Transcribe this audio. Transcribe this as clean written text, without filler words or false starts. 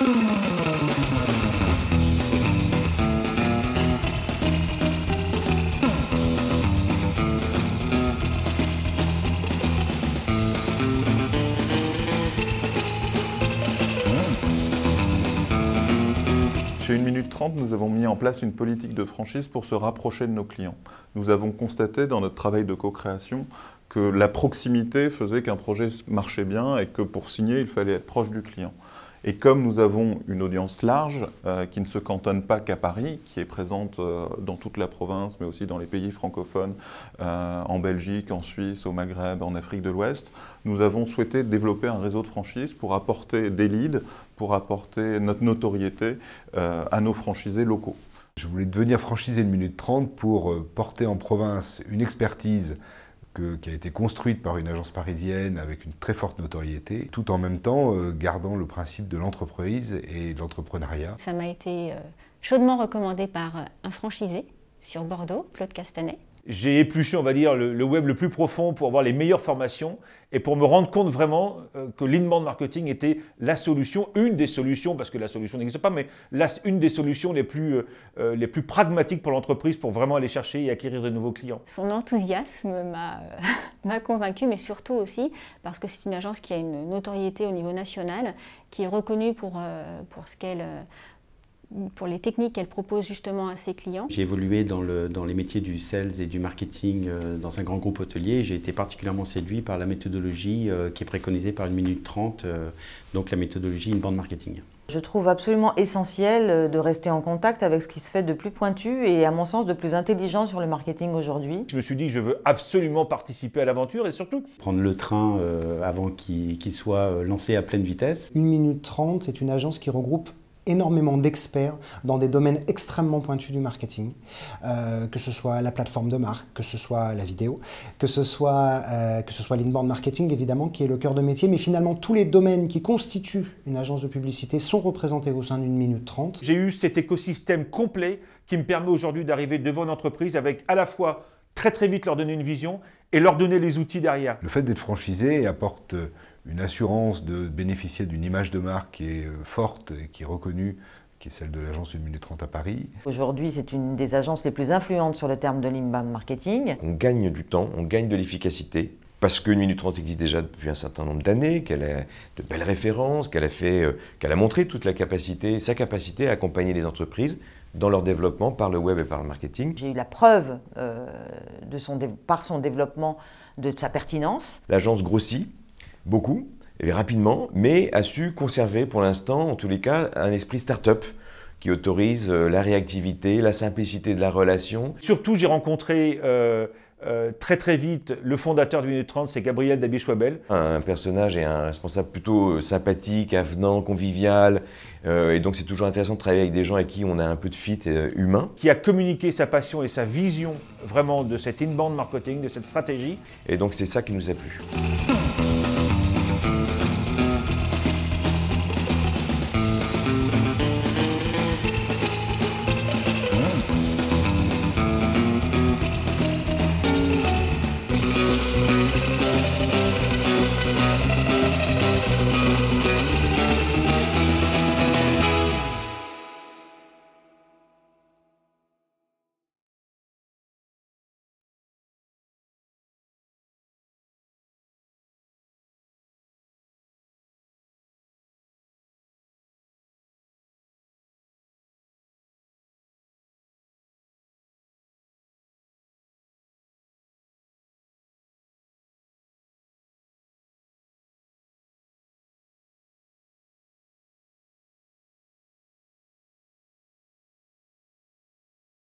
Chez 1 minute 30, nous avons mis en place une politique de franchise pour se rapprocher de nos clients. Nous avons constaté dans notre travail de co-création que la proximité faisait qu'un projet marchait bien et que pour signer, il fallait être proche du client. Et comme nous avons une audience large, qui ne se cantonne pas qu'à Paris, qui est présente dans toute la province, mais aussi dans les pays francophones, en Belgique, en Suisse, au Maghreb, en Afrique de l'Ouest, nous avons souhaité développer un réseau de franchise pour apporter des leads, pour apporter notre notoriété à nos franchisés locaux. Je voulais devenir franchisé 1 minute 30 pour porter en province une expertise qui a été construite par une agence parisienne avec une très forte notoriété, tout en même temps gardant le principe de l'entreprise et de l'entrepreneuriat. Ça m'a été chaudement recommandé par un franchisé sur Bordeaux, Claude Castanet. J'ai épluché, on va dire, le web le plus profond pour avoir les meilleures formations et pour me rendre compte vraiment que l'inbound marketing était la solution, une des solutions, parce que la solution n'existe pas, mais une des solutions les plus pragmatiques pour l'entreprise pour vraiment aller chercher et acquérir de nouveaux clients. Son enthousiasme m'a convaincu, mais surtout aussi parce que c'est une agence qui a une notoriété au niveau national, qui est reconnue pour ce qu'elle... pour les techniques qu'elle propose justement à ses clients. J'ai évolué dans les métiers du sales et du marketing dans un grand groupe hôtelier. J'ai été particulièrement séduit par la méthodologie qui est préconisée par 1 minute 30, donc la méthodologie inbound marketing. Je trouve absolument essentiel de rester en contact avec ce qui se fait de plus pointu et à mon sens de plus intelligent sur le marketing aujourd'hui. Je me suis dit que je veux absolument participer à l'aventure et surtout prendre le train avant qu'il soit lancé à pleine vitesse. 1 minute 30, c'est une agence qui regroupe énormément d'experts dans des domaines extrêmement pointus du marketing, que ce soit la plateforme de marque, que ce soit la vidéo, que ce soit l'inbound marketing évidemment qui est le cœur de métier, mais finalement tous les domaines qui constituent une agence de publicité sont représentés au sein d'1 minute 30. J'ai eu cet écosystème complet qui me permet aujourd'hui d'arriver devant une entreprise avec à la fois très vite leur donner une vision et leur donner les outils derrière. Le fait d'être franchisé apporte une assurance de bénéficier d'une image de marque qui est forte et qui est reconnue, qui est celle de l'agence 1 minute 30 à Paris. Aujourd'hui, c'est une des agences les plus influentes sur le terme de l'inbound marketing. On gagne du temps, on gagne de l'efficacité, parce que 1 minute 30 existe déjà depuis un certain nombre d'années, qu'elle a de belles références, qu'elle a montré toute sa capacité à accompagner les entreprises dans leur développement par le web et par le marketing. J'ai eu la preuve par son développement de sa pertinence. L'agence grossit beaucoup et rapidement, mais a su conserver pour l'instant, en tous les cas, un esprit start-up qui autorise la réactivité, la simplicité de la relation. Surtout, j'ai rencontré très vite le fondateur de 1 minute 30, c'est Gabriel Dabier-Schwabel. Un personnage et un responsable plutôt sympathique, avenant, convivial, et donc c'est toujours intéressant de travailler avec des gens avec qui on a un peu de fit humain. Qui a communiqué sa passion et sa vision vraiment de cet inbound marketing, de cette stratégie. Et donc c'est ça qui nous a plu.